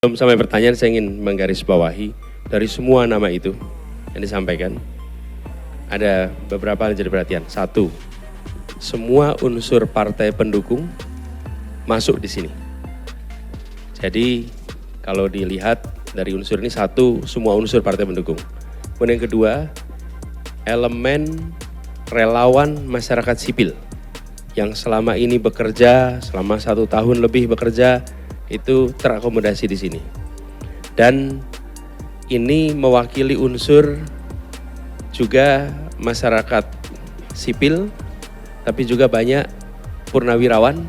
Sebelum sampai pertanyaan, saya ingin menggarisbawahi dari semua nama itu yang disampaikan, ada beberapa yang jadi perhatian. Satu, semua unsur partai pendukung masuk di sini. Jadi kalau dilihat dari unsur ini, satu, semua unsur partai pendukung. Kemudian yang kedua, elemen relawan masyarakat sipil yang selama ini bekerja, selama 1 tahun lebih bekerja, itu terakomodasi di sini. Dan ini mewakili unsur juga masyarakat sipil, tapi juga banyak purnawirawan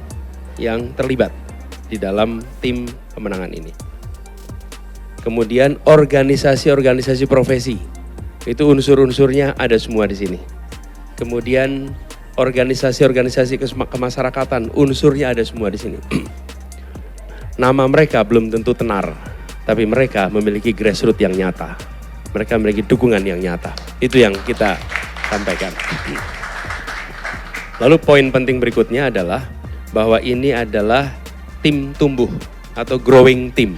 yang terlibat di dalam tim pemenangan ini. Kemudian organisasi-organisasi profesi, itu unsur-unsurnya ada semua di sini. Kemudian organisasi-organisasi kemasyarakatan, unsurnya ada semua di sini. Nama mereka belum tentu tenar, tapi mereka memiliki grassroots yang nyata. Mereka memiliki dukungan yang nyata. Itu yang kita sampaikan. Lalu poin penting berikutnya adalah bahwa ini adalah tim tumbuh atau growing team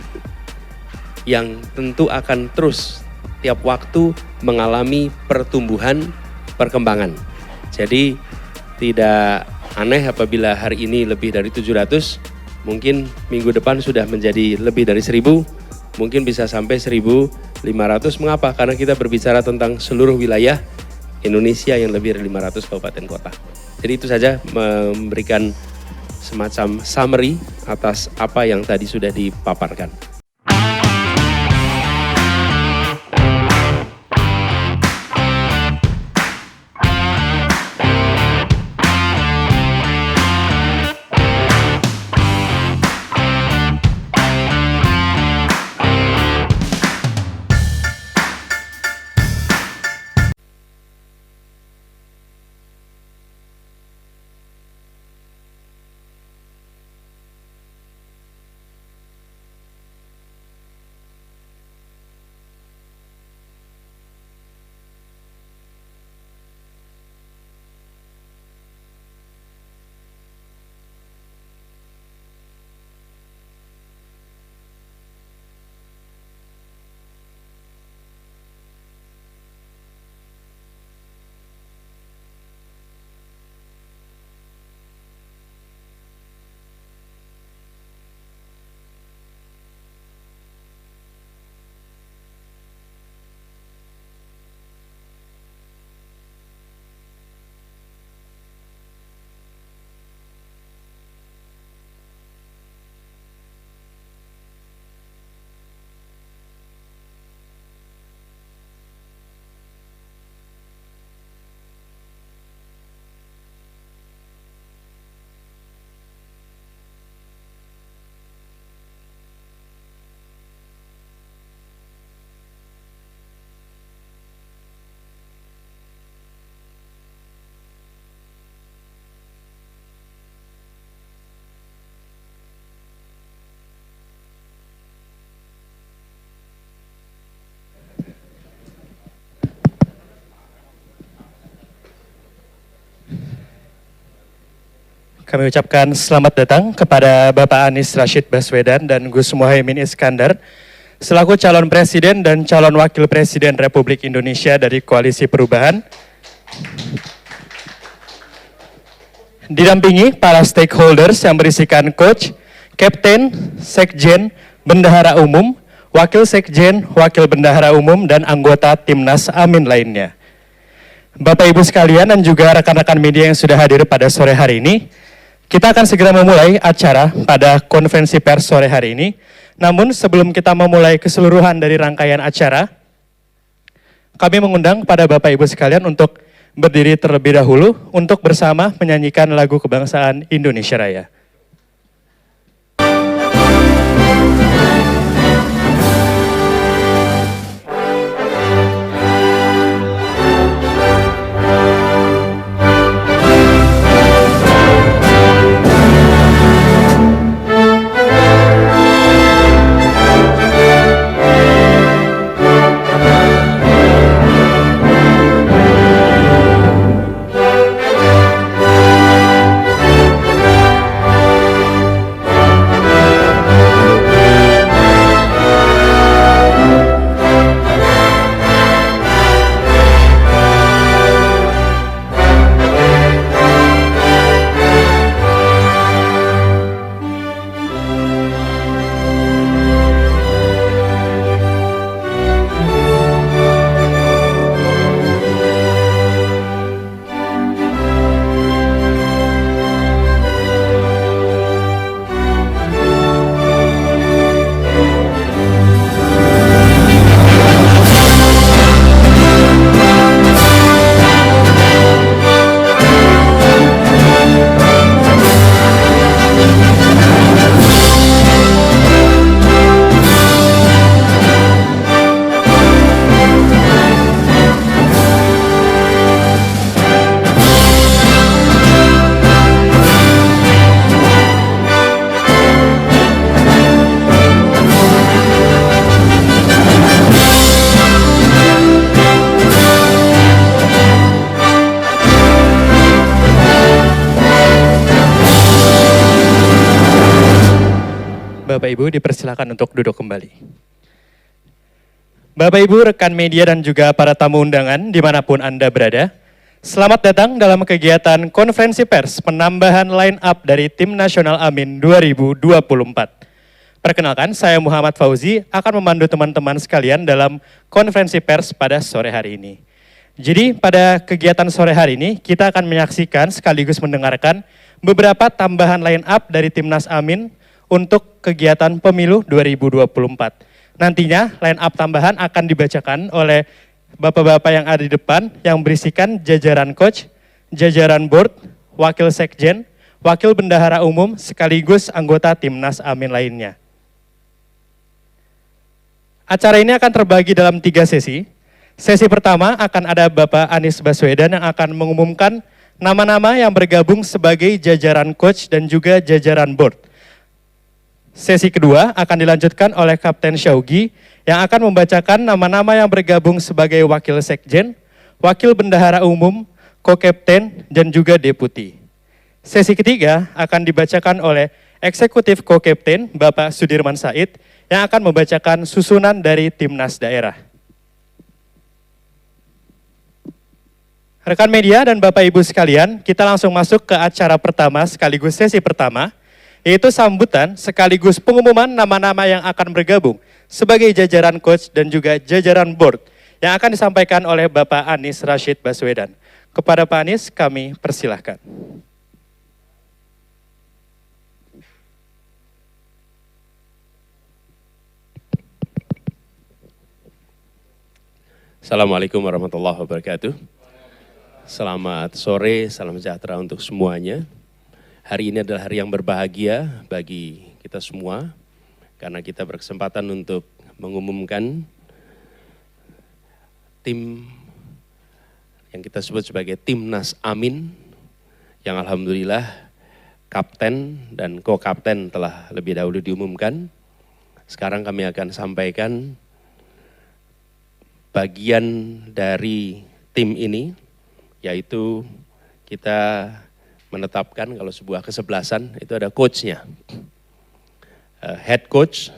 yang tentu akan terus tiap waktu mengalami pertumbuhan, perkembangan. Jadi tidak aneh apabila hari ini lebih dari 700, mungkin minggu depan sudah menjadi lebih dari 1000, mungkin bisa sampai 1500. Mengapa? Karena kita berbicara tentang seluruh wilayah Indonesia yang lebih dari 500 kabupaten kota. Jadi itu saja, memberikan semacam summary atas apa yang tadi sudah dipaparkan. Kami ucapkan selamat datang kepada Bapak Anies Rashid Baswedan dan Gus Muhaimin Iskandar selaku calon presiden dan calon wakil presiden Republik Indonesia dari Koalisi Perubahan. Didampingi para stakeholders yang berisikan coach, kapten, sekjen, bendahara umum, wakil sekjen, wakil bendahara umum, dan anggota Timnas Amin lainnya. Bapak Ibu sekalian dan juga rekan-rekan media yang sudah hadir pada sore hari ini, kita akan segera memulai acara pada konferensi pers sore hari ini. Namun sebelum kita memulai keseluruhan dari rangkaian acara, kami mengundang pada Bapak Ibu sekalian untuk berdiri terlebih dahulu untuk bersama menyanyikan lagu kebangsaan Indonesia Raya. Bapak Ibu dipersilakan untuk duduk kembali. Bapak Ibu, rekan media dan juga para tamu undangan dimanapun Anda berada, selamat datang dalam kegiatan konferensi pers penambahan line up dari Tim Nasional Amin 2024. Perkenalkan, saya Muhammad Fauzi akan memandu teman-teman sekalian dalam konferensi pers pada sore hari ini. Jadi pada kegiatan sore hari ini kita akan menyaksikan sekaligus mendengarkan beberapa tambahan line up dari Timnas Amin untuk kegiatan pemilu 2024. Nantinya line up tambahan akan dibacakan oleh bapak-bapak yang ada di depan yang berisikan jajaran coach, jajaran board, wakil sekjen, wakil bendahara umum sekaligus anggota Timnas Amin lainnya. Acara ini akan terbagi dalam 3 sesi. Sesi pertama akan ada Bapak Anies Baswedan yang akan mengumumkan nama-nama yang bergabung sebagai jajaran coach dan juga jajaran board. Sesi kedua akan dilanjutkan oleh Kapten Syaugi yang akan membacakan nama-nama yang bergabung sebagai wakil sekjen, wakil bendahara umum, co-kapten, dan juga deputi. Sesi ketiga akan dibacakan oleh eksekutif co-kapten Bapak Sudirman Said yang akan membacakan susunan dari Timnas daerah. Rekan media dan Bapak Ibu sekalian, kita langsung masuk ke acara pertama sekaligus sesi pertama, yaitu sambutan sekaligus pengumuman nama-nama yang akan bergabung sebagai jajaran coach dan juga jajaran board yang akan disampaikan oleh Bapak Anies Rashid Baswedan. Kepada Pak Anies kami persilahkan. Assalamualaikum warahmatullahi wabarakatuh. Selamat sore, salam sejahtera untuk semuanya. Hari ini adalah hari yang berbahagia bagi kita semua, karena kita berkesempatan untuk mengumumkan tim yang kita sebut sebagai Timnas Amin, yang alhamdulillah kapten dan co-kapten telah lebih dahulu diumumkan. Sekarang kami akan sampaikan bagian dari tim ini, yaitu kita menetapkan kalau sebuah kesebelasan itu ada coachnya. Head coach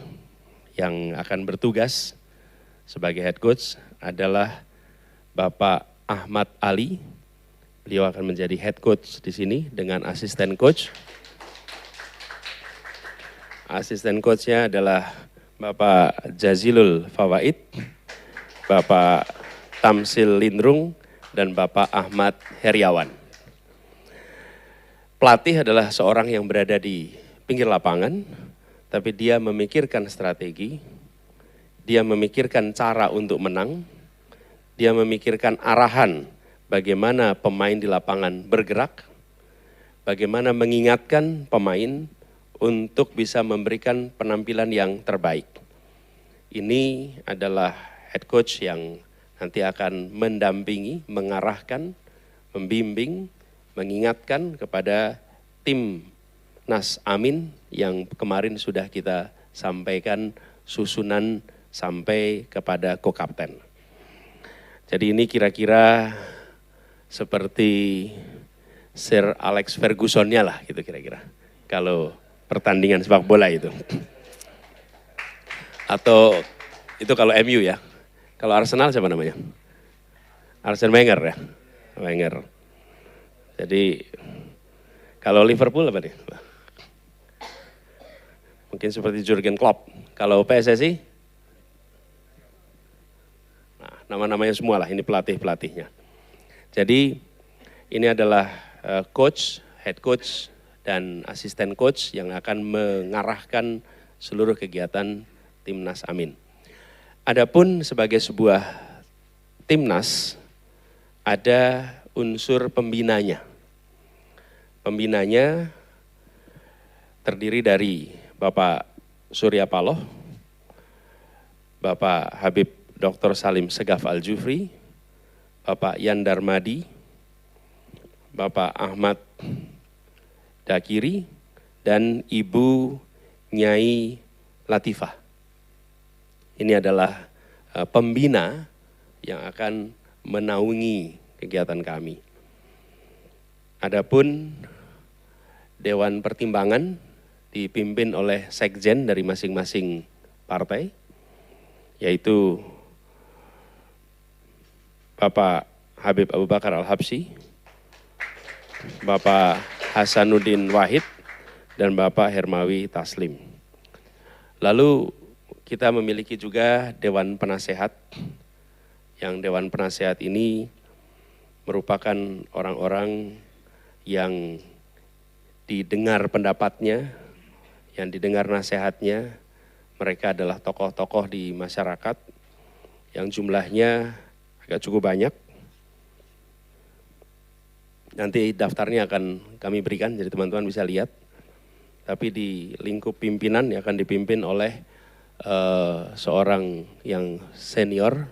yang akan bertugas sebagai head coach adalah Bapak Ahmad Ali. Beliau akan menjadi head coach di sini dengan asisten coach. Asisten coachnya adalah Bapak Jazilul Fawaid, Bapak Tamsil Lindrung, dan Bapak Ahmad Heriawan. Pelatih adalah seorang yang berada di pinggir lapangan, tapi dia memikirkan strategi, dia memikirkan cara untuk menang, dia memikirkan arahan bagaimana pemain di lapangan bergerak, bagaimana mengingatkan pemain untuk bisa memberikan penampilan yang terbaik. Ini adalah head coach yang nanti akan mendampingi, mengarahkan, membimbing, mengingatkan kepada tim Nas Amin yang kemarin sudah kita sampaikan susunan sampai kepada co-kapten. Jadi ini kira-kira seperti Sir Alex Ferguson-nya lah gitu kira-kira. Kalau pertandingan sepak bola itu. Atau itu kalau MU ya. Kalau Arsenal siapa namanya? Arsene Wenger ya. Wenger. Jadi kalau Liverpool apa nih? Mungkin seperti Jurgen Klopp. Kalau PSSI? Nah, nama-namanya semua lah, ini pelatih-pelatihnya. Jadi ini adalah coach, head coach, dan asisten coach yang akan mengarahkan seluruh kegiatan Timnas Amin. Adapun sebagai sebuah Timnas, ada unsur pembinanya. Pembinanya terdiri dari Bapak Surya Paloh, Bapak Habib Dr. Salim Segaf Al-Jufri, Bapak Yan Darmadi, Bapak Ahmad Dakiri, dan Ibu Nyai Latifah. Ini adalah pembina yang akan menaungi kegiatan kami. Adapun Dewan Pertimbangan dipimpin oleh sekjen dari masing-masing partai, yaitu Bapak Habib Abu Bakar Al-Habsyi, Bapak Hasanuddin Wahid, dan Bapak Hermawi Taslim. Lalu kita memiliki juga Dewan Penasehat, yang Dewan Penasehat ini merupakan orang-orang yang didengar pendapatnya, yang didengar nasihatnya. Mereka adalah tokoh-tokoh di masyarakat yang jumlahnya agak cukup banyak. Nanti daftarnya akan kami berikan, jadi teman-teman bisa lihat. Tapi di lingkup pimpinan yang akan dipimpin oleh seorang yang senior,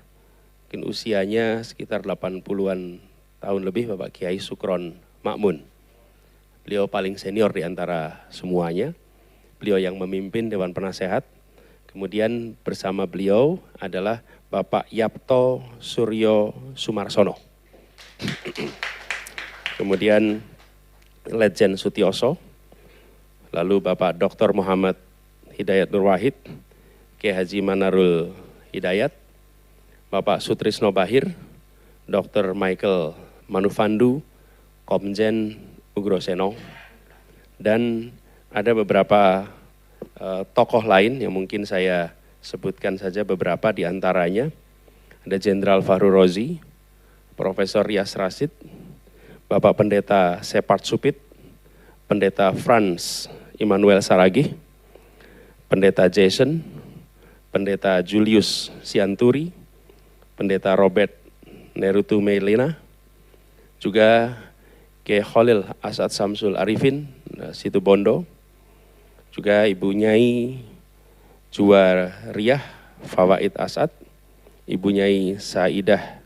mungkin usianya sekitar 80-an tahun lebih, Bapak Kiai Sukron Makmun. Beliau paling senior di antara semuanya. Beliau yang memimpin Dewan Penasehat. Kemudian bersama beliau adalah Bapak Yapto Suryo Sumarsono. Kemudian Legend Sutioso. Lalu Bapak Dr. Muhammad Hidayat Nur Wahid, Kiai Haji Manarul Hidayat, Bapak Sutrisno Bahir, Dr. Michael Manufandu, Komjen Ugroseno, dan ada beberapa tokoh lain yang mungkin saya sebutkan saja beberapa di antaranya. Ada Jenderal Fahru Rozi, Profesor Rias Rasid, Bapak Pendeta Separt Supit, Pendeta Franz Immanuel Saragih, Pendeta Jason, Pendeta Julius Sianturi, Pendeta Robert Nerutu Melina, juga Kiai Khalil Asad Samsul Arifin, Situbondo, juga Ibu Nyai Juwariyah Fawaid Asad, Ibu Nyai Saidah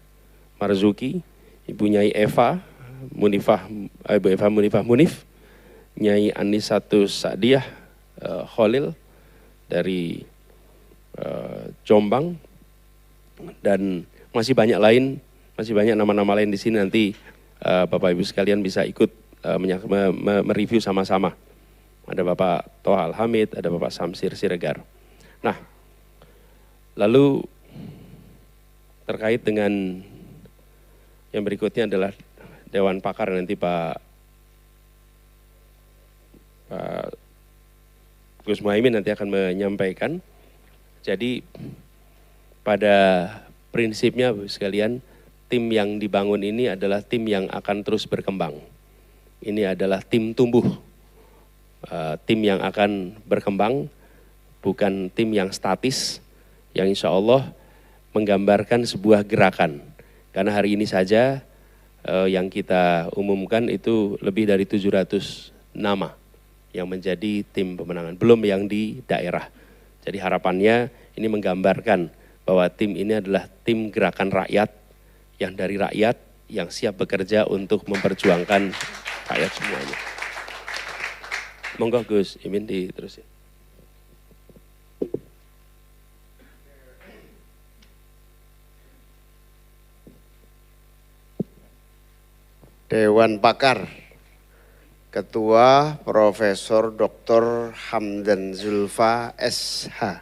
Marzuki, Ibu Nyai Eva Munifah Munif, Nyai Anisatus Sa'diyah Khalil dari Jombang, dan masih banyak nama-nama lain di sini. Nanti Bapak Ibu sekalian bisa ikut mereview sama-sama. Ada Bapak Toha Al-Hamid, ada Bapak Samsir Siregar. Nah, lalu terkait dengan yang berikutnya adalah Dewan Pakar, nanti Pak Gus Muhaimin nanti akan menyampaikan. Jadi pada prinsipnya Bapak sekalian, tim yang dibangun ini adalah tim yang akan terus berkembang. Ini adalah tim tumbuh. Tim yang akan berkembang, bukan tim yang statis, yang insya Allah menggambarkan sebuah gerakan. Karena hari ini saja yang kita umumkan itu lebih dari 700 nama yang menjadi tim pemenangan, belum yang di daerah. Jadi harapannya ini menggambarkan bahwa tim ini adalah tim gerakan rakyat, yang dari rakyat, yang siap bekerja untuk memperjuangkan rakyat semuanya. Monggo Gus Imin diterusin. Dewan Pakar, Ketua Profesor Dr. Hamdan Zulfa SH,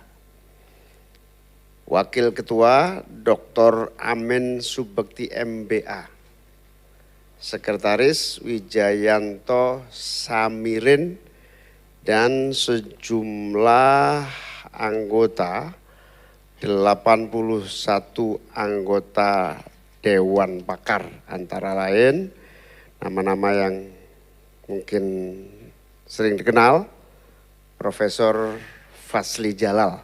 Wakil Ketua Dr. Amin Subekti MBA, Sekretaris Wijayanto Samirin, dan sejumlah anggota, 81 anggota Dewan Pakar, antara lain nama-nama yang mungkin sering dikenal, Profesor Fasli Jalal,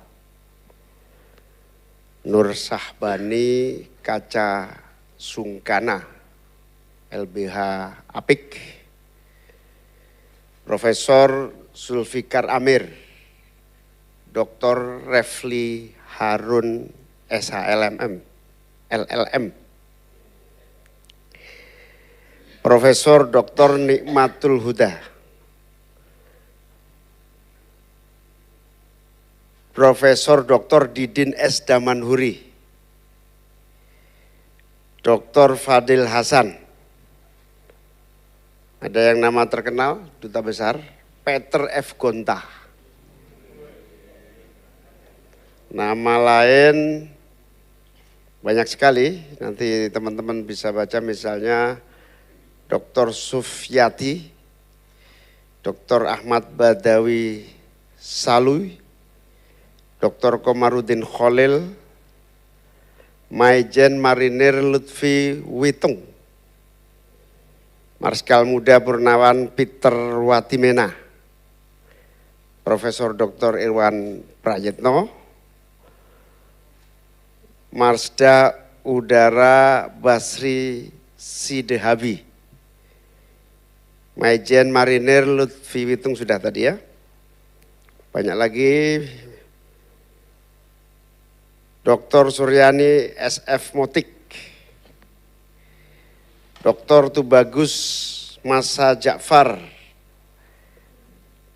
Nur Sahbani Kaca Sungkana, LBH Apik, Profesor Zulfikar Amir, Dr. Refli Harun SHLMM, LLM, Profesor Dr. Nikmatul Huda, Profesor Dr. Didin S. Damanhuri, Dr. Fadil Hasan, ada yang nama terkenal, Duta Besar, Peter F. Gonta, Nama lain banyak sekali, nanti teman-teman bisa baca misalnya Dr. Sufyati, Dr. Ahmad Badawi Saluy, Dr. Komarudin Khalil, Maijen Marinir Lutfi Witung, Marskal Muda Purnawan Peter Watimena, Profesor Dr. Irwan Prayitno, Marsda Udara Basri Sidehabi, Maijen Marinir Lutfi Witung sudah tadi ya. Banyak lagi, Dr. Suryani SF Motik, Dr. Tubagus Masa Ja'far.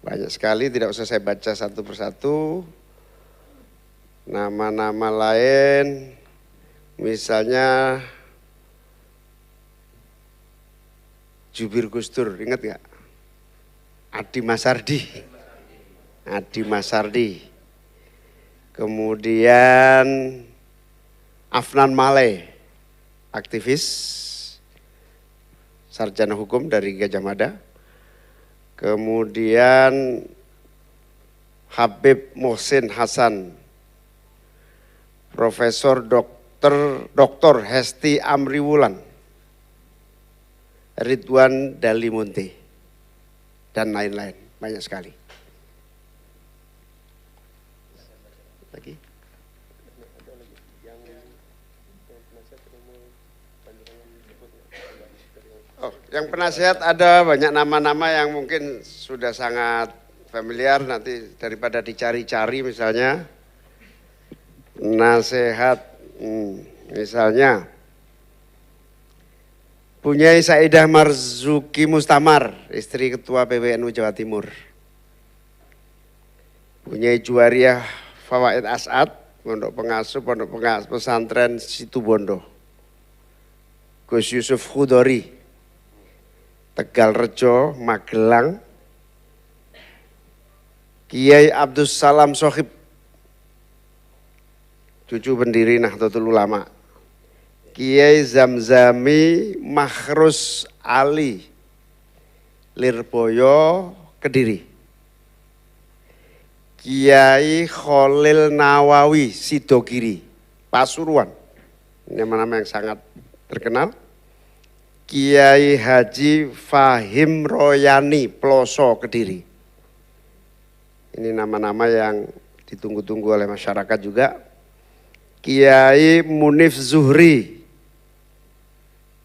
Banyak sekali, tidak usah saya baca satu persatu. Nama-nama lain, misalnya Jubir Gusdur, ingat nggak? Adi Masardi. Adi Masardi. Kemudian Afnan Maleh, aktivis, sarjana hukum dari Gajah Mada. Kemudian Habib Mohsin Hasan, Profesor Dr. Hesti Amriwulan, Ridwan Dalimunte, dan lain-lain, banyak sekali. Lagi. Oh, yang penasihat ada banyak nama-nama yang mungkin sudah sangat familiar, nanti daripada dicari-cari misalnya. Nasihat, misalnya Punyai Saidah Marzuki Mustamar, istri Ketua PWNU Jawa Timur. Punyai Juwariah Fawaid As'ad, Pondok Pengasuh Pesantren Situbondo. Gus Yusuf Khudori, Tegal Rejo, Magelang. Kiai Abdus Salam Sohib, cucu pendiri Nahdlatul Ulama. Kiai Zamzami Mahrus Ali, Lirboyo, Kediri. Kiai Khalil Nawawi Sidogiri, Pasuruan. Ini nama-nama yang sangat terkenal. Kiai Haji Fahim Royani, Ploso, Kediri. Ini nama-nama yang ditunggu-tunggu oleh masyarakat juga. Kiai Munif Zuhri,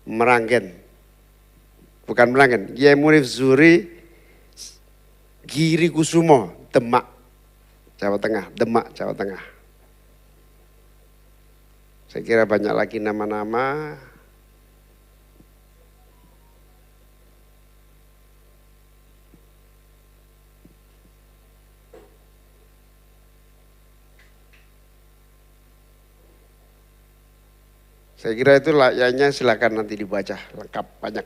Meranggen. Bukan Meranggen, Kiai Munif Zuhri Giri Kusumo, Demak, Jawa Tengah, Demak, Jawa Tengah. Saya kira banyak lagi nama-nama. Saya kira itu layaknya silakan nanti dibaca lengkap, banyak.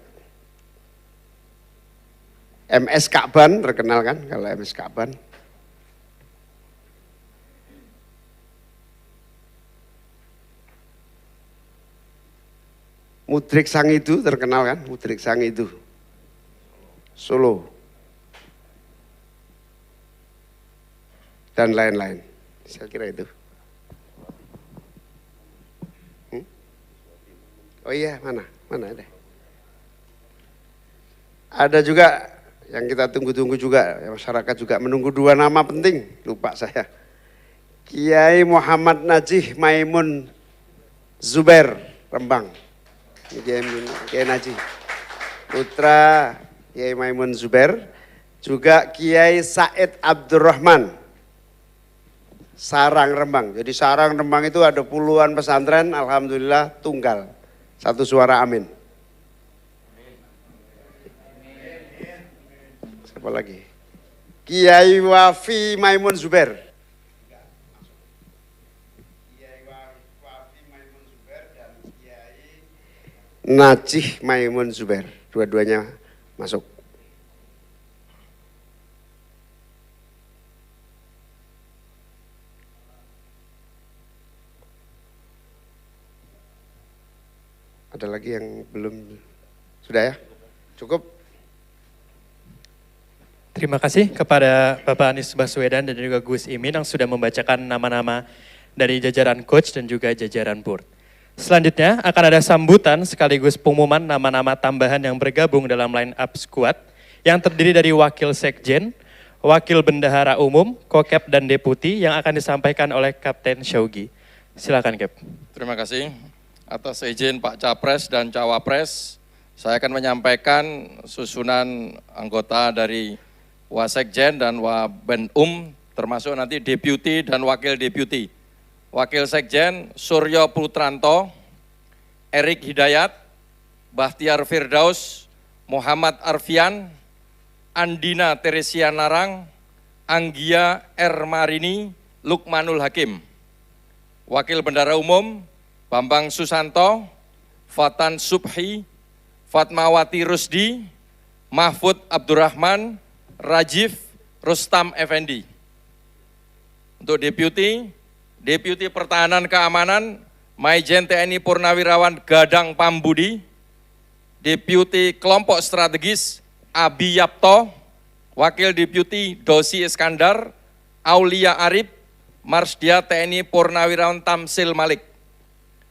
MS Ka'ban terkenal kan, kalau MS Ka'ban. Mudrik Sangidu terkenal kan, Mudrik Sangidu, Solo. Dan lain-lain, saya kira itu. Oh iya, mana ada. Ada juga yang kita tunggu-tunggu juga, masyarakat juga menunggu dua nama penting, lupa saya. Kiai Muhammad Najih Maimun Zubair, Rembang. Kiai Najih, putra Kiai Maimun Zubair. Juga Kiai Said Abdurrahman, Sarang Rembang. Jadi Sarang Rembang itu ada puluhan pesantren, alhamdulillah tunggal. Satu suara amin. Siapa lagi? Kiai Wafi Maimun Zubair. Kiai Wafi Maimun Zubair dan Kiai Najih Maimun Zubair. Dua-duanya masuk. Ada lagi yang belum? Sudah ya? Cukup? Terima kasih kepada Bapak Anies Baswedan dan juga Gus Imin yang sudah membacakan nama-nama dari jajaran coach dan juga jajaran board. Selanjutnya akan ada sambutan sekaligus pengumuman nama-nama tambahan yang bergabung dalam line up squad yang terdiri dari Wakil Sekjen, Wakil Bendahara Umum, Kokep dan Deputi yang akan disampaikan oleh Kapten Syaugi. Silakan Kep. Terima kasih. Atas izin Pak Capres dan Cawapres, saya akan menyampaikan susunan anggota dari Wasekjen dan Wabenum, termasuk nanti Deputi dan Wakil Deputi. Wakil Sekjen Suryo Putranto, Erik Hidayat, Bahtiar Firdaus, Muhammad Arfian, Andina Teresia Narang, Anggia R. Marini, Lukmanul Hakim. Wakil Bendahara Umum Bambang Susanto, Fatan Subhi, Fatmawati Rusdi, Mahfud Abdurrahman, Rajif Rustam Effendi. Untuk Deputi, Deputi Pertahanan Keamanan, Maijen TNI Purnawirawan Gadang Pambudi, Deputi Kelompok Strategis, Abi Yapto, Wakil Deputi Dosi Iskandar, Aulia Arif, Marsdia TNI Purnawirawan Tamsil Malik,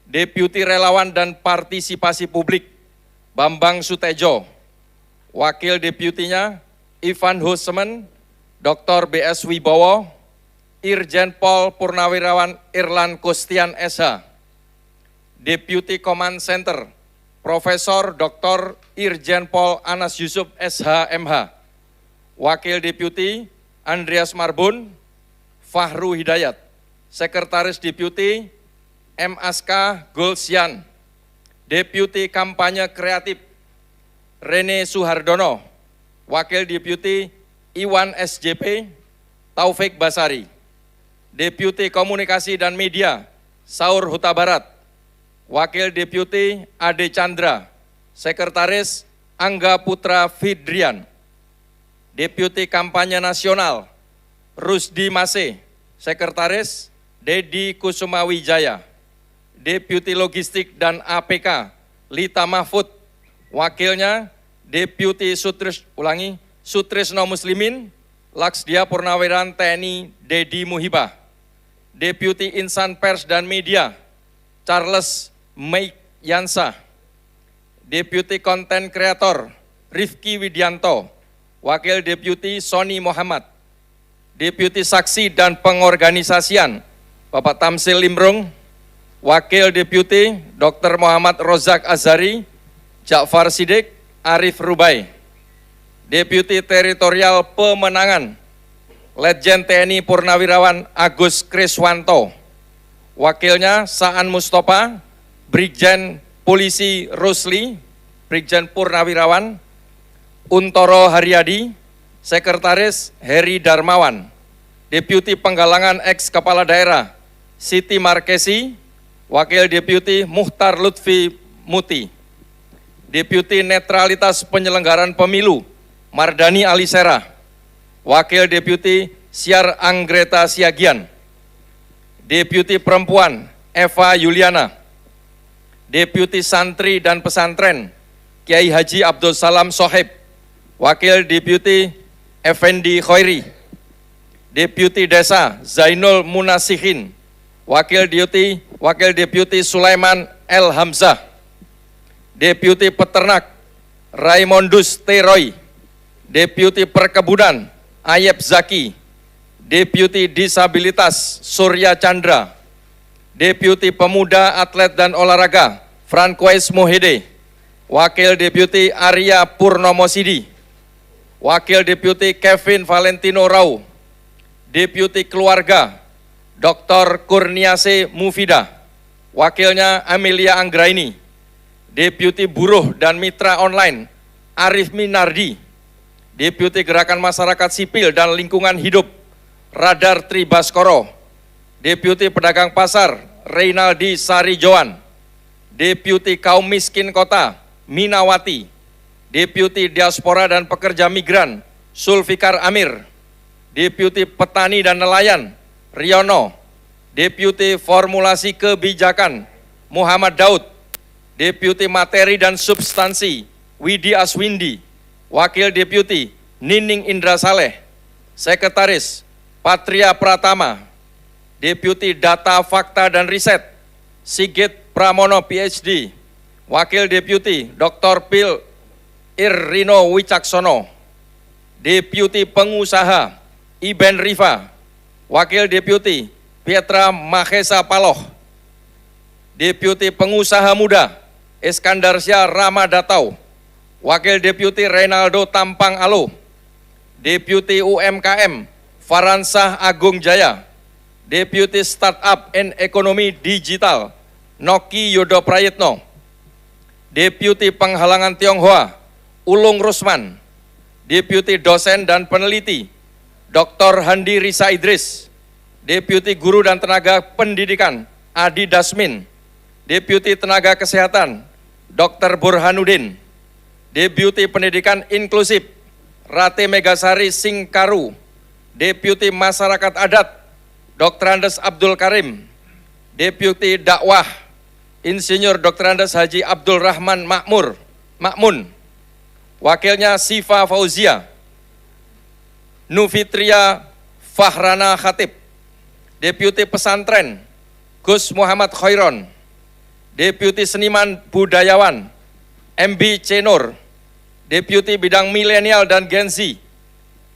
Deputi Relawan dan Partisipasi Publik, Bambang Sutejo, Wakil Deputinya, Ivan Hussemen, Dr. B.S. Wibowo, Irjen Pol Purnawirawan Irlan Kustian SH, Deputi Command Center, Profesor Dr. Irjen Pol Anas Yusuf SH MH, Wakil Deputi Andreas Marbun, Fahru Hidayat, Sekretaris Deputi M. Aska Gulsian, Deputi Kampanye Kreatif Rene Suhardono, Wakil Deputi Iwan SJP Taufik Basari, Deputi Komunikasi dan Media Saur Huta Barat, Wakil Deputi Ade Chandra, Sekretaris Angga Putra Fidrian, Deputi Kampanye Nasional Rusdi Mase, Sekretaris Dedi Kusuma Wijaya, Deputi Logistik dan APK Lita Mahfud, Wakilnya Deputi Sutrisno Muslimin, Laksdia Purnawirawan TNI Dedi Muhibah, Deputi Insan Pers dan Media Charles Meik Yansa, Deputi Konten Kreator Rifki Widianto, Wakil Deputi Sony Muhammad, Deputi Saksi dan Pengorganisasian Bapak Tamsil Limrung, Wakil Deputi Dr. Muhammad Rozak Azhari, Ja'far Sidik, Arif Rubai, Deputi Teritorial Pemenangan, Letjen TNI Purnawirawan Agus Kriswanto, Wakilnya Saan Mustafa, Brigjen Polisi Rusli, Brigjen Purnawirawan, Untoro Haryadi, Sekretaris Heri Darmawan, Deputi Penggalangan Ex Kepala Daerah Siti Markesi, Wakil Deputi Muhtar Lutfi Muti, Deputi Netralitas Penyelenggaraan Pemilu Mardani Alisera, Wakil Deputi Siar Anggreta Siagian, Deputi Perempuan Eva Yuliana, Deputi Santri dan Pesantren Kiai Haji Abdul Salam Sohib, Wakil Deputi Effendi Khoiri, Deputi Desa Zainul Munasihin, Wakil Deputi Sulaiman El Hamzah, Deputi Peternak Raimondus T. Roy, Deputi Perkebunan Ayep Zaki, Deputi Disabilitas Surya Chandra, Deputi Pemuda Atlet dan Olahraga Francois Mohede, Wakil Deputi Arya Purnomo Sidi, Wakil Deputi Kevin Valentino Rau, Deputi Keluarga Dr. Kurniase Mufida, Wakilnya Amelia Anggraini, Deputi Buruh dan Mitra Online Arif Minardi, Deputi Gerakan Masyarakat Sipil dan Lingkungan Hidup Radar Tri Baskoro, Deputi Pedagang Pasar Reynaldi Sarijoan, Deputi Kaum Miskin Kota Minawati, Deputi Diaspora dan Pekerja Migran Sulfikar Amir, Deputi Petani dan Nelayan Riono, Deputi Formulasi Kebijakan Muhammad Daud, Deputi Materi dan Substansi Widi Aswindi, Wakil Deputi Nining Indra Saleh, Sekretaris Patria Pratama, Deputi Data Fakta dan Riset Sigit Pramono PhD, Wakil Deputi Dr. Pil Irrino Wicaksono, Deputi Pengusaha Iben Riva, Wakil Deputi Pietra Mahesa Paloh, Deputi Pengusaha Muda Iskandar Syah Ramadatau, Wakil Deputi Reynaldo Tampang Alo, Deputi UMKM Faransah Agung Jaya, Deputi Startup and Ekonomi Digital Noki Yodo Prayitno, Deputi Penghalangan Tionghoa Ulung Rusman, Deputi Dosen dan Peneliti Dr. Handi Risa Idris, Deputi Guru dan Tenaga Pendidikan Adi Dasmin, Deputi Tenaga Kesehatan Dr. Burhanuddin, Deputi Pendidikan Inklusif Rate Megasari Singkaru, Deputi Masyarakat Adat Dr. Andes Abdul Karim, Deputi Dakwah Insinyur Dr. Andes Haji Abdul Rahman Makmun, wakilnya Sifa Fauzia, Nufitria Fahrana Khatib, Deputi Pesantren Gus Muhammad Khairon, Deputi Seniman Budayawan MB Cenur, Deputi Bidang Milenial dan Gen Z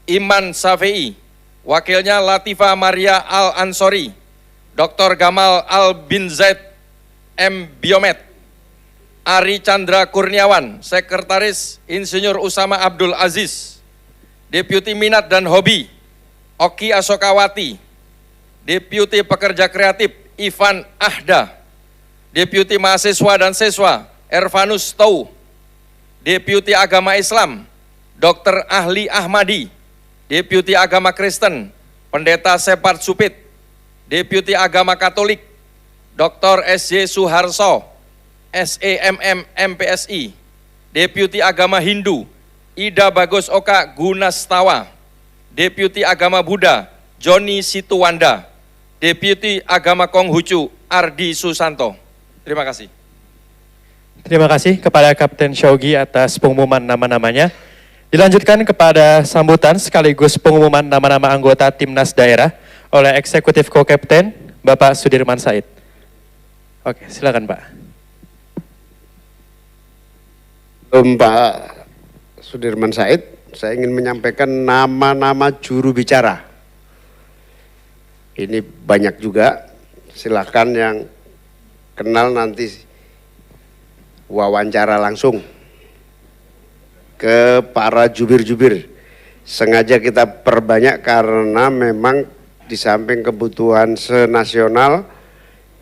Iman Safei, wakilnya Latifa Maria Al-Ansori, Dr. Gamal Al-Bin Zaid M. Biomed, Ari Chandra Kurniawan, Sekretaris Insinyur Usama Abdul Aziz, Deputi Minat dan Hobi Oki Asokawati, Deputi Pekerja Kreatif Ivan Ahda, Deputi Mahasiswa dan Siswa Ervanus Tau, Deputi Agama Islam Dr. Ahli Ahmadi, Deputi Agama Kristen Pendeta Separt Supit, Deputi Agama Katolik Dr. S.J. Suharso SEMM MPSI, Deputi Agama Hindu Ida Bagus Oka Gunastawa, Deputi Agama Buddha Joni Situwanda, Deputi Agama Konghucu Ardi Susanto. Terima kasih. Terima kasih kepada Kapten Shogi atas pengumuman nama-namanya. Dilanjutkan kepada sambutan sekaligus pengumuman nama-nama anggota Timnas Daerah oleh Eksekutif Co-Kapten Bapak Sudirman Said. Oke, silakan Pak. Pak Sudirman Said, saya ingin menyampaikan nama-nama juru bicara. Ini banyak juga, silakan yang kenal nanti wawancara langsung ke para jubir-jubir. Sengaja kita perbanyak karena memang di samping kebutuhan senasional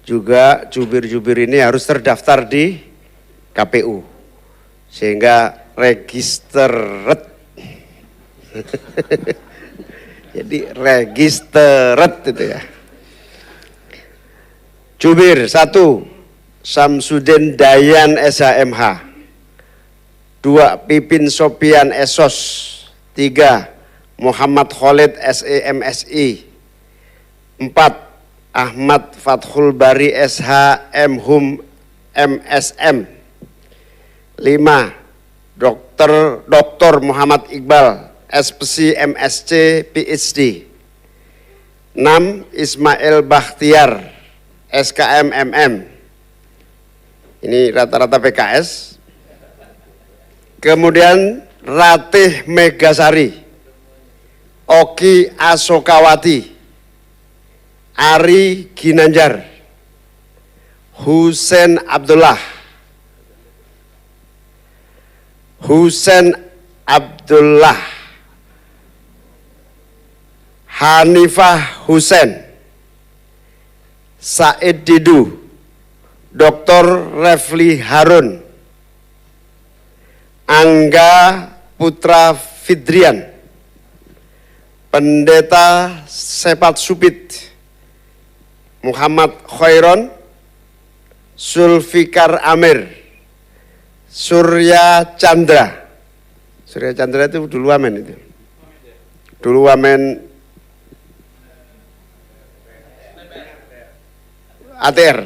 juga jubir-jubir ini harus terdaftar di KPU sehingga registeret. Jadi registeret itu ya. Jubir 1 Samsudin Dayan SHMH, 2 Pipin Sopian Esos, 3 Muhammad Khalid SEMSI, 4 Ahmad Fathul Bari SH MHum MSM, 5 Dr. Muhammad Iqbal SPC MSc PhD, 6 Ismail Bakhtiar SKM MM, ini rata-rata PKS. Kemudian Ratih Megasari, Oki Asokawati, Ari Ginanjar, Husen Abdullah, Hanifah Husen, Said Didu, Dr. Refli Harun, Angga Putra Fidrian, Pendeta Sepat Supit, Muhammad Khairon, Zulfikar Amir, Surya Chandra. Surya Chandra itu dulu wamen itu. Dulu wamen ATR.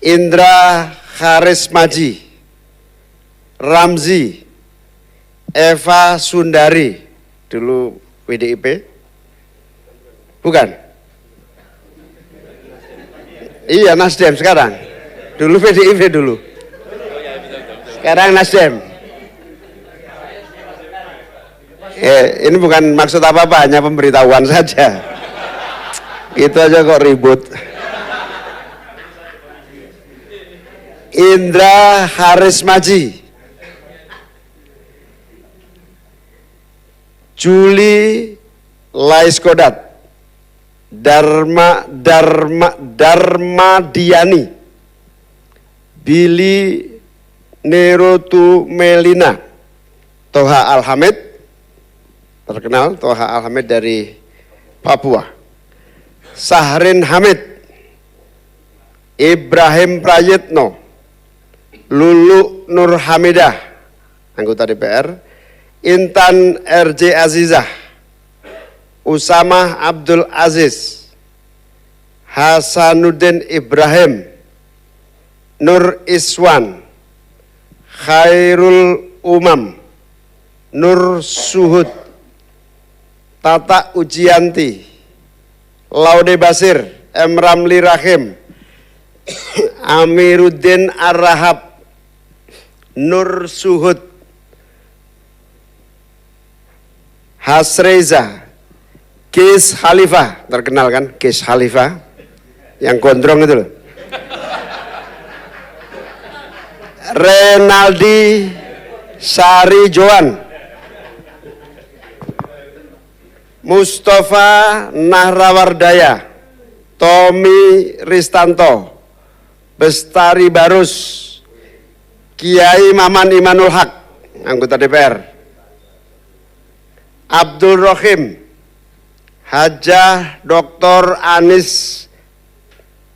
Indra Harismaji, Ramzi, Eva Sundari, dulu PDIP, bukan? Iya, Nasdem sekarang, dulu PDIP dulu, sekarang Nasdem. Ini bukan maksud apa-apa, hanya pemberitahuan saja. Itu aja kok ribut. Indra Harismaji, Juli Laiskodat, Darmadiani, Billy Nerotu Melina, Toha Alhamid, terkenal Toha Alhamid dari Papua, Sahrin Hamid, Ibrahim Prayitno, Lulu Nur Hamidah, anggota DPR, Intan RJ Azizah, Usama Abdul Aziz, Hasanuddin Ibrahim, Nur Iswan, Khairul Umam, Nur Suhud, Tata Ujianti, Laude Basir, M. Ramli Rahim, Amiruddin Ar-Rahab, Nur Suhud, Hasreza, Kis Khalifah, terkenal kan Kis Khalifah, yang gondrong itu loh. Renaldi Sari Joan, Mustafa Nahrawardaya, Tommy Ristanto, Bestari Barus, Kiai Maman Imanul Haq, anggota DPR, Abdul Rohim, Hajah Dr. Anis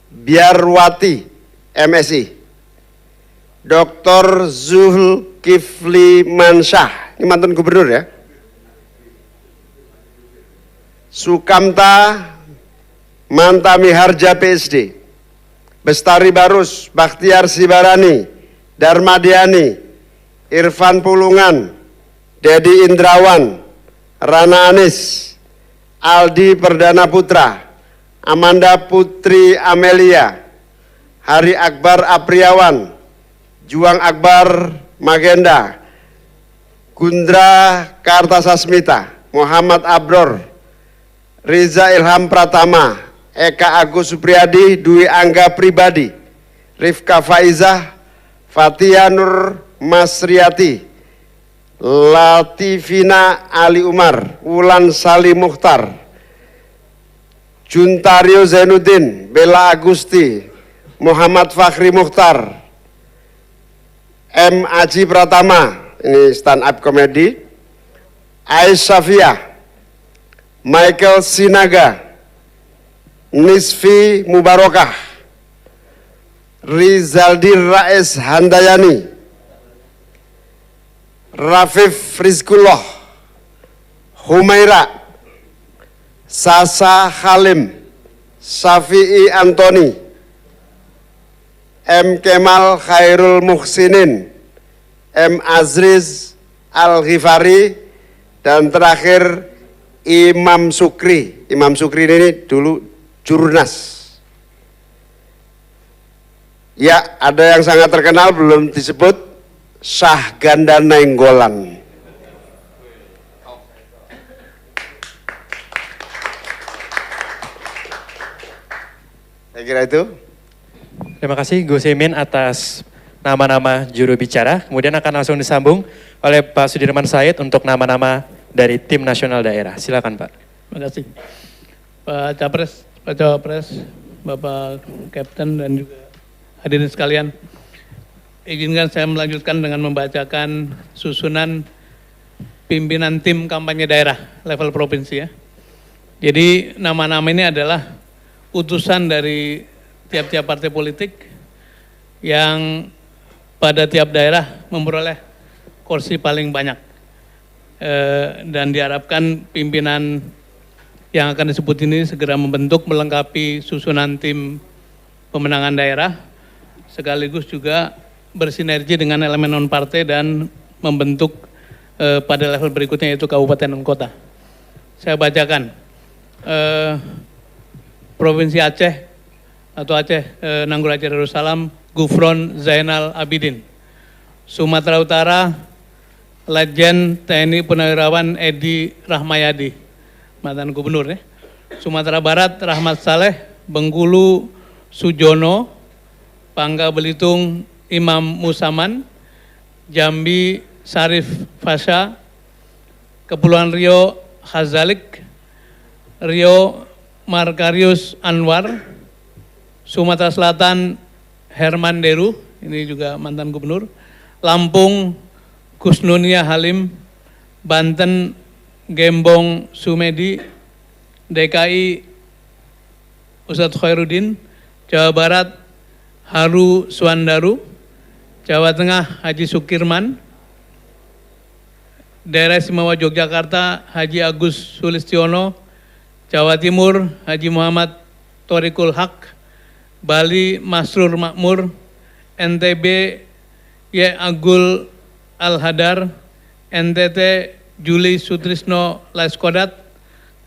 Biarwati, MSI, Dr. Zulkifli Mansyah, ini mantan gubernur ya, Sukamta Mantami Harja PSD, Bestari Barus, Bakhtiar Sibarani, Darmadiani, Irfan Pulungan, Dedi Indrawan, Rana Anis, Aldi Perdana Putra, Amanda Putri Amelia, Hari Akbar Apriawan, Juang Akbar Magenda, Gundra Kartasasmita, Muhammad Abror, Riza Ilham Pratama, Eka Agus Supriyadi, Dwi Angga Pribadi, Rifka Faizah, Fatia Nur Masriati, Latifina Ali Umar, Wulan Sali Mukhtar, Juntario Zainuddin, Bella Agusti, Muhammad Fakhri Mukhtar, M. Aji Pratama, ini stand up komedi, Ais Safia, Michael Sinaga, Nisfi Mubarokah, Rizaldi Rais Handayani, Rafif Rizkullah, Humaira, Sasa Halim, Safi'i Antoni, M. Kemal Khairul Muhsinin, M. Azriz Al-Ghifari, dan terakhir Imam Sukri. Imam Sukri ini dulu Jurnas. Ya, ada yang sangat terkenal belum disebut, Syah Ganda Nainggolan. Saya kira itu. Terima kasih Gus Imin atas nama-nama juru bicara. Kemudian akan langsung disambung oleh Pak Sudirman Said untuk nama-nama dari tim nasional daerah. Silakan Pak. Terima kasih. Pak Capres, Pak Cawapres, Bapak Kapten dan juga hadirin sekalian. Izinkan saya melanjutkan dengan membacakan susunan pimpinan tim kampanye daerah level provinsi ya. Jadi nama-nama ini adalah utusan dari tiap-tiap partai politik yang pada tiap daerah memperoleh kursi paling banyak. Dan diharapkan pimpinan yang akan disebut ini segera membentuk melengkapi susunan tim pemenangan daerah sekaligus juga bersinergi dengan elemen non-partai dan membentuk pada level berikutnya yaitu kabupaten dan kota. Saya bacakan, Provinsi Aceh atau Aceh, Nanggul Aceh Darussalam, Gufron Zainal Abidin. Sumatera Utara, Letjen TNI Purnawirawan Edi Rahmayadi, mantan gubernur ya. Sumatera Barat, Rahmat Saleh, Bengkulu Sujono, Pangga Belitung Imam Musaman, Jambi Sarif Fasha, Kepulauan Riau Hazalik, Rio Markarius Anwar, Sumatera Selatan Herman Deru, ini juga mantan gubernur, Lampung Kusnunia Halim, Banten Gembong Sumedi, DKI Ustadz Khairuddin, Jawa Barat Haru Suandaru, Jawa Tengah Haji Sukirman, Daerah Istimewa Yogyakarta Haji Agus Sulistiono, Jawa Timur Haji Muhammad Thoriqul Haq, Bali Masrur Makmur, NTB Y. Agul Al-Hadar, NTT Juli Sutrisno Laiskodat,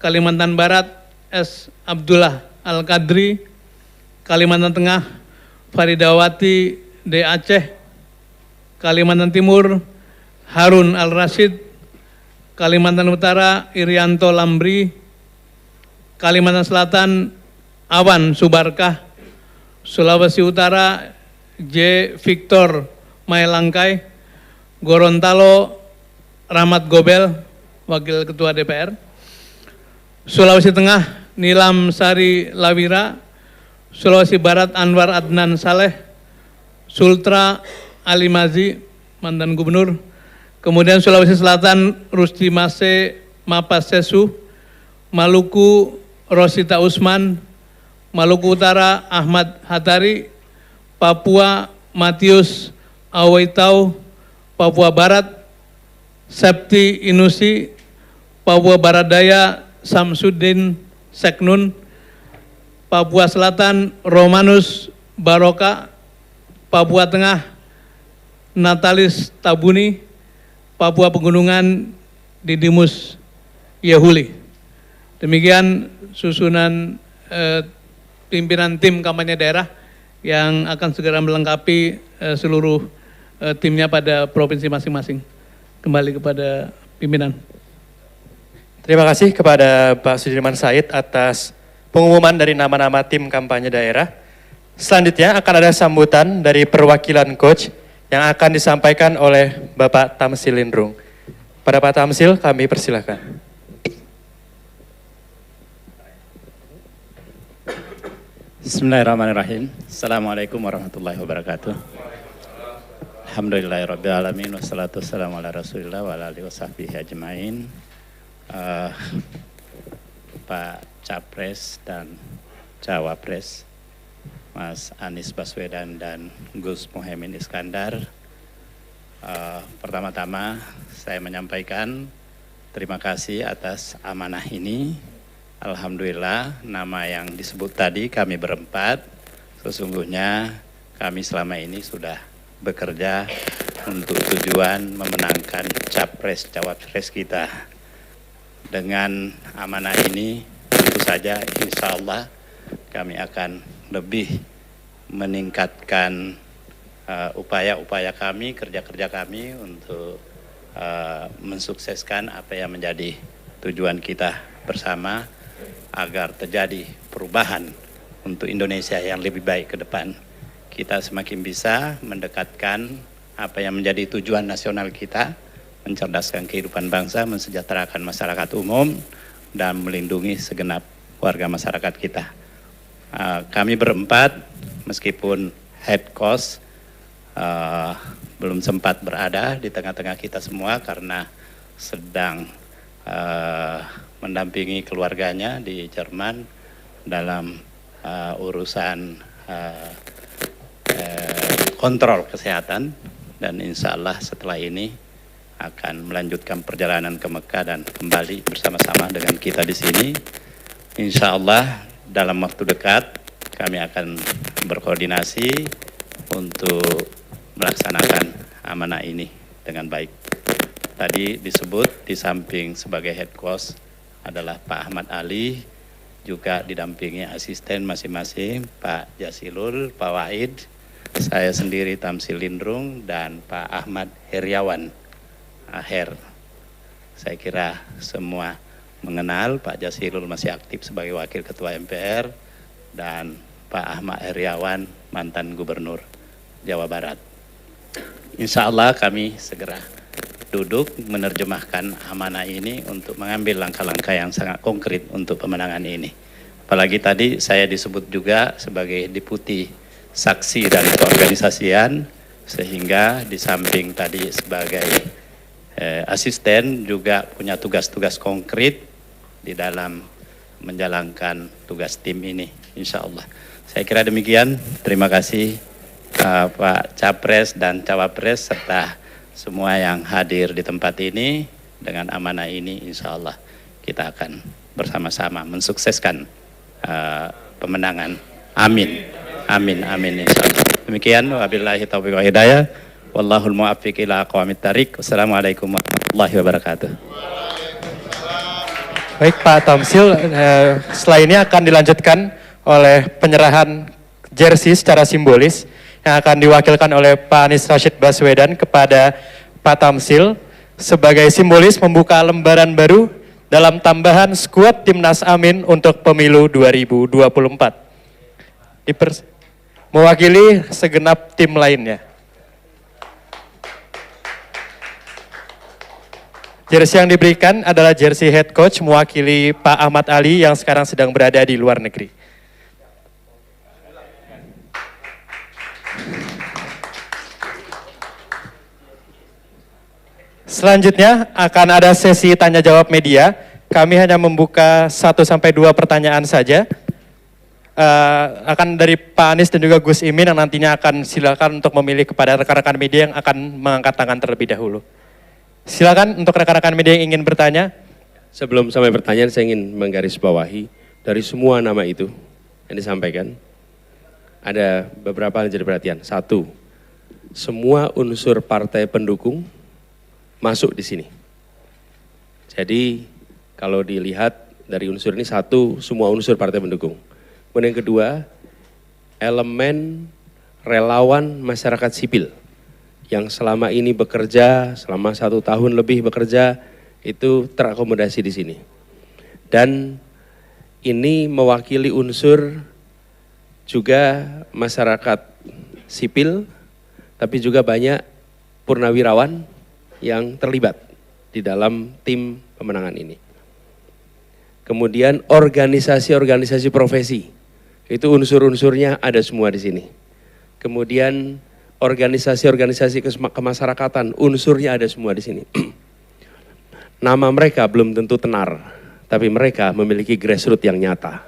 Kalimantan Barat S. Abdullah Al-Kadri, Kalimantan Tengah Faridawati D. Aceh, Kalimantan Timur Harun Al-Rashid, Kalimantan Utara Irianto Lambri, Kalimantan Selatan Awan Subarkah, Sulawesi Utara J. Victor Maelangkai, Gorontalo Rahmat Gobel, Wakil Ketua DPR, Sulawesi Tengah Nilam Sari Lawira, Sulawesi Barat Anwar Adnan Saleh, Sultra Ali Mazi, mantan gubernur, kemudian Sulawesi Selatan Rusdi Mase Mapasesu, Maluku Rosita Usman, Maluku Utara Ahmad Hatari, Papua Matius Awaitau, Papua Barat Septi Inusi, Papua Barat Daya Samsudin Seknun, Papua Selatan Romanus Baroka, Papua Tengah Natalis Tabuni, Papua Pegunungan Didimus Yehuli. Demikian susunan pimpinan tim kampanye daerah yang akan segera melengkapi seluruh timnya pada provinsi masing-masing. Kembali kepada pimpinan. Terima kasih kepada Pak Sudirman Said atas pengumuman dari nama-nama tim kampanye daerah. Selanjutnya akan ada sambutan dari perwakilan coach yang akan disampaikan oleh Bapak Tamsil Lindrung. Pada Pak Tamsil kami persilahkan. Bismillahirrahmanirrahim. Assalamualaikum warahmatullahi wabarakatuh. Alhamdulillahirrabbilalamin. Wassalatu wassalamu ala rasulillah wa ala alihi wa sahbihi ajmain. Pak Capres dan Cawapres, Mas Anies Baswedan dan Gus Muhaimin Iskandar. Pertama-tama saya menyampaikan terima kasih atas amanah ini. Alhamdulillah nama yang disebut tadi kami berempat, sesungguhnya kami selama ini sudah bekerja untuk tujuan memenangkan Capres-Cawapres kita. Dengan amanah ini tentu saja insya Allah kami akan lebih meningkatkan upaya-upaya kami, kerja-kerja kami untuk mensukseskan apa yang menjadi tujuan kita bersama agar terjadi perubahan untuk Indonesia yang lebih baik ke depan. Kita semakin bisa mendekatkan apa yang menjadi tujuan nasional kita, mencerdaskan kehidupan bangsa, mensejahterakan masyarakat umum, dan melindungi segenap warga masyarakat kita. Kami berempat, meskipun head coach belum sempat berada di tengah-tengah kita semua karena sedang mendampingi keluarganya di Jerman dalam urusan kontrol kesehatan, dan insya Allah setelah ini akan melanjutkan perjalanan ke Mekah dan kembali bersama-sama dengan kita di sini. Insya Allah dalam waktu dekat kami akan berkoordinasi untuk melaksanakan amanah ini dengan baik. Tadi disebut di samping sebagai head coach adalah Pak Ahmad Ali, juga didampingi asisten masing-masing, Pak Jasilul, Pak Wahid, saya sendiri Tamsil Lindrung, dan Pak Ahmad Heriawan, Her. Saya kira semua mengenal Pak Jasilul masih aktif sebagai Wakil Ketua MPR, dan Pak Ahmad Heriawan mantan Gubernur Jawa Barat. Insya Allah kami segera duduk menerjemahkan amanah ini untuk mengambil langkah-langkah yang sangat konkret untuk pemenangan ini. Apalagi tadi saya disebut juga sebagai deputi saksi dari keorganisasian, sehingga di samping tadi sebagai asisten juga punya tugas-tugas konkret di dalam menjalankan tugas tim ini, insya Allah. Saya kira demikian. Terima kasih Pak Capres dan Cawapres serta semua yang hadir di tempat ini. Dengan amanah ini insya Allah kita akan bersama-sama mensukseskan pemenangan. Amin. Amin, amin insya Allah. Demikian, wabillahi taufiq wa hidayah. Wallahul muwaffiq ila aqwamit thariq. Wassalamualaikum warahmatullahi wabarakatuh. Baik Pak Tamsil, setelah ini akan dilanjutkan oleh penyerahan jersey secara simbolis yang akan diwakilkan oleh Pak Anies Rashid Baswedan kepada Pak Tamsil sebagai simbolis membuka lembaran baru dalam tambahan skuad Timnas Amin untuk pemilu 2024. Mewakili segenap tim lainnya. Jersey yang diberikan adalah jersey head coach mewakili Pak Ahmad Ali yang sekarang sedang berada di luar negeri. Selanjutnya akan ada sesi tanya jawab media. Kami hanya membuka 1-2 pertanyaan saja. Akan dari Pak Anies dan juga Gus Imin yang nantinya akan silakan untuk memilih kepada rekan-rekan media yang akan mengangkat tangan terlebih dahulu. Silakan untuk rekan-rekan media yang ingin bertanya. Sebelum sampai pertanyaan, saya ingin menggarisbawahi dari semua nama itu yang disampaikan, ada beberapa yang jadi perhatian. Satu, semua unsur partai pendukung masuk di sini. Jadi kalau dilihat dari unsur ini, satu, semua unsur partai pendukung. Kemudian yang kedua, elemen relawan masyarakat sipil yang selama ini bekerja, selama 1 tahun lebih bekerja, itu terakomodasi di sini. Dan ini mewakili unsur juga masyarakat sipil, tapi juga banyak purnawirawan yang terlibat di dalam tim pemenangan ini. Kemudian organisasi-organisasi profesi, itu unsur-unsurnya ada semua di sini. Kemudian organisasi-organisasi kemasyarakatan, unsurnya ada semua di sini. Nama mereka belum tentu tenar, tapi mereka memiliki grassroots yang nyata.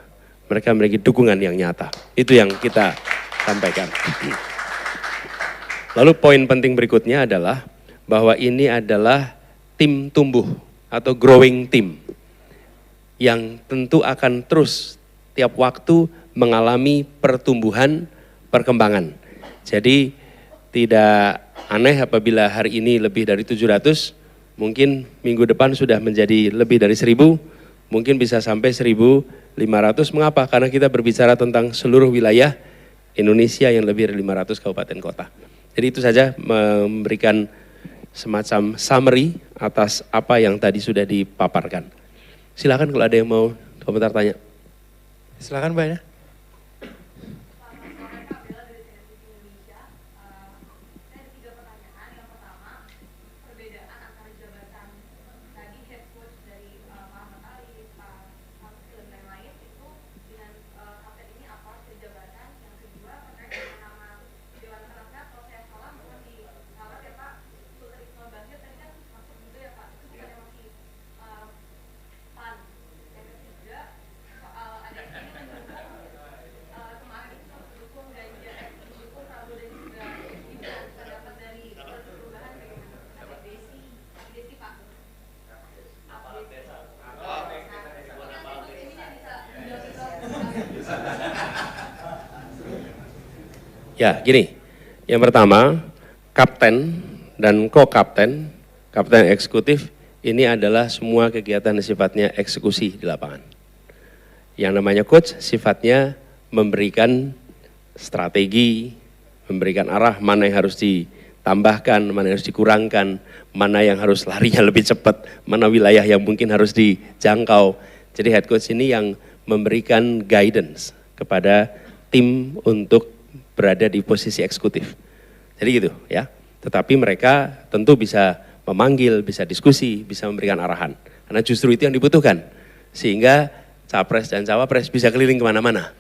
Mereka memiliki dukungan yang nyata. Itu yang kita sampaikan. Lalu poin penting berikutnya adalah bahwa ini adalah tim tumbuh atau growing team yang tentu akan terus tiap waktu mengalami pertumbuhan, perkembangan. Jadi tidak aneh apabila hari ini lebih dari 700, mungkin minggu depan sudah menjadi lebih dari 1000, mungkin bisa sampai 1500. Mengapa? Karena kita berbicara tentang seluruh wilayah Indonesia yang lebih dari 500 kabupaten kota. Jadi itu saja, memberikan semacam summary atas apa yang tadi sudah dipaparkan. Silakan kalau ada yang mau komentar tanya. Silakan Mbak ya. Ya, gini, Yang pertama, kapten dan co-kapten, kapten eksekutif, ini adalah semua kegiatan yang sifatnya eksekusi di lapangan. Yang namanya coach sifatnya memberikan strategi, memberikan arah mana yang harus ditambahkan, mana yang harus dikurangkan, mana yang harus larinya lebih cepat, mana wilayah yang mungkin harus dijangkau. Jadi head coach ini yang memberikan guidance kepada tim untuk berada di posisi eksekutif. Jadi gitu ya. Tetapi mereka tentu bisa memanggil, bisa diskusi, bisa memberikan arahan. Karena justru itu yang dibutuhkan. Sehingga capres dan cawapres bisa keliling kemana-mana.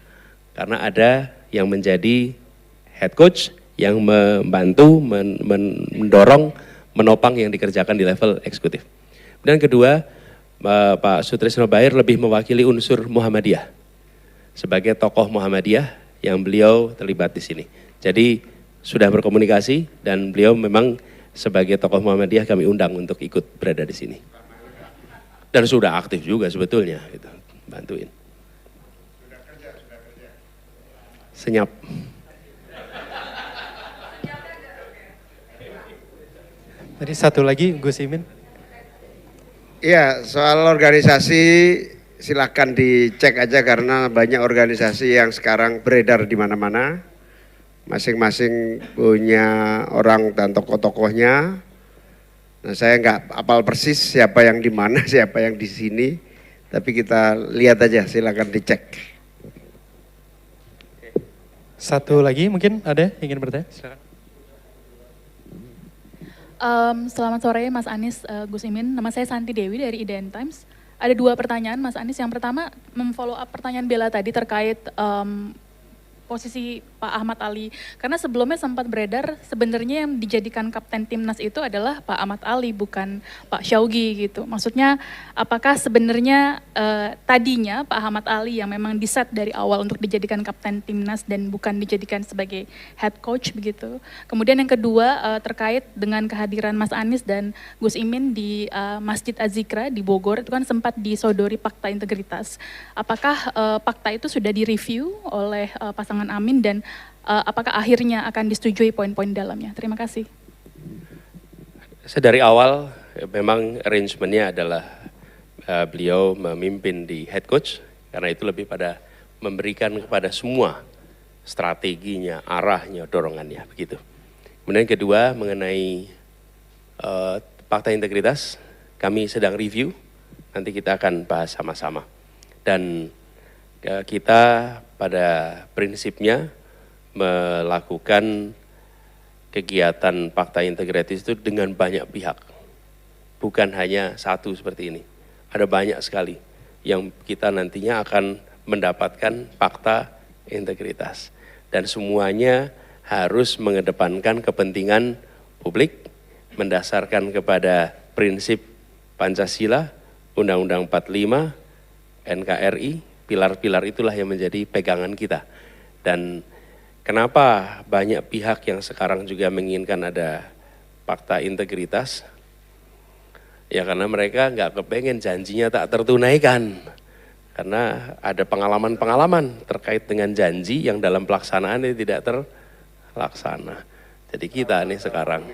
Karena ada yang menjadi head coach yang membantu, mendorong, menopang yang dikerjakan di level eksekutif. Dan kedua, Pak Sutrisno Bair lebih mewakili unsur Muhammadiyah. Sebagai tokoh Muhammadiyah yang beliau terlibat di sini. Jadi sudah berkomunikasi dan beliau memang sebagai tokoh Muhammadiyah kami undang untuk ikut berada di sini. Dan sudah aktif juga sebetulnya, gitu, bantuin. Sudah kerja. Senyap. Tadi satu lagi, Gus Imin. Iya, soal organisasi silakan dicek aja karena banyak organisasi yang sekarang beredar di mana-mana. Masing-masing punya orang dan tokoh-tokohnya. Nah, saya nggak apal persis siapa yang di mana, siapa yang di sini. Tapi kita lihat aja, silakan dicek. Satu lagi mungkin ada yang ingin bertanya? Silakan. Selamat sore Mas Anies, Gus Imin. Nama saya Santi Dewi dari IDN Times. Ada 2 pertanyaan Mas Anies. Yang pertama, memfollow up pertanyaan Bella tadi terkait posisi Pak Ahmad Ali. Karena sebelumnya sempat beredar sebenarnya yang dijadikan kapten timnas itu adalah Pak Ahmad Ali, bukan Pak Syaugi gitu. Maksudnya apakah sebenarnya tadinya Pak Ahmad Ali yang memang diset dari awal untuk dijadikan kapten timnas dan bukan dijadikan sebagai head coach begitu. Kemudian yang kedua terkait dengan kehadiran Mas Anies dan Gus Imin di Masjid Az-Zikra di Bogor, itu kan sempat disodori fakta integritas. Apakah fakta itu sudah direview oleh pasangan Amin dan apakah akhirnya akan disetujui poin-poin dalamnya? Terima kasih. Dari awal memang arrangementnya adalah beliau memimpin di head coach, karena itu lebih pada memberikan kepada semua strateginya, arahnya, dorongannya, begitu. Kemudian kedua mengenai fakta integritas, kami sedang review, nanti kita akan bahas sama-sama. Dan kita pada prinsipnya melakukan kegiatan fakta integritas itu dengan banyak pihak. Bukan hanya satu seperti ini. Ada banyak sekali yang kita nantinya akan mendapatkan fakta integritas. Dan semuanya harus mengedepankan kepentingan publik, mendasarkan kepada prinsip Pancasila, Undang-Undang 45, NKRI, pilar-pilar itulah yang menjadi pegangan kita. Dan kenapa banyak pihak yang sekarang juga menginginkan ada fakta integritas? Ya karena mereka nggak kepengen janjinya tak tertunaikan. Karena ada pengalaman-pengalaman terkait dengan janji yang dalam pelaksanaan ini tidak terlaksana. Jadi kita nih sekarang.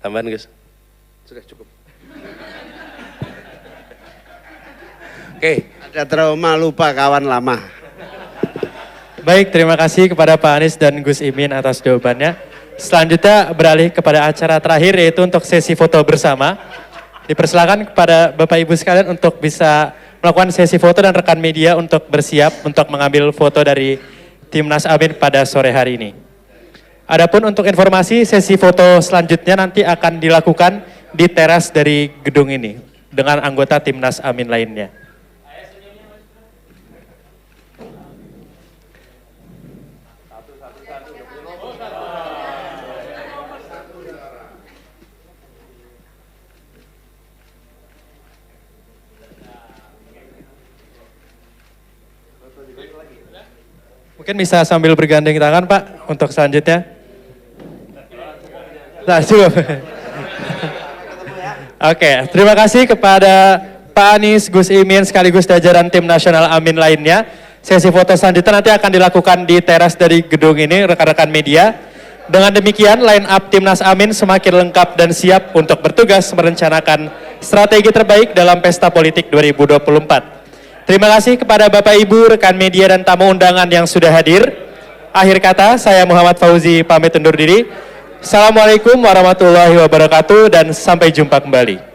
Tambahan Gus? Sudah cukup. Oke. Ada trauma lupa kawan lama. Baik, terima kasih kepada Pak Anies dan Gus Imin atas jawabannya. Selanjutnya beralih kepada acara terakhir yaitu untuk sesi foto bersama. Dipersilakan kepada Bapak Ibu sekalian untuk bisa melakukan sesi foto dan rekan media untuk bersiap untuk mengambil foto dari Timnas Amin pada sore hari ini. Adapun untuk informasi sesi foto selanjutnya nanti akan dilakukan di teras dari gedung ini dengan anggota Timnas Amin lainnya. Mungkin bisa sambil bergandeng tangan Pak untuk selanjutnya. Nah, cukup. Oke, terima kasih kepada Pak Anies, Gus Imin sekaligus jajaran tim nasional Amin lainnya. Sesi foto selanjutnya nanti akan dilakukan di teras dari gedung ini, rekan-rekan media. Dengan demikian, line up Timnas Amin semakin lengkap dan siap untuk bertugas merencanakan strategi terbaik dalam pesta politik 2024. Terima kasih kepada Bapak Ibu, rekan media dan tamu undangan yang sudah hadir. Akhir kata, saya Muhammad Fauzi pamit undur diri. Assalamualaikum warahmatullahi wabarakatuh dan sampai jumpa kembali.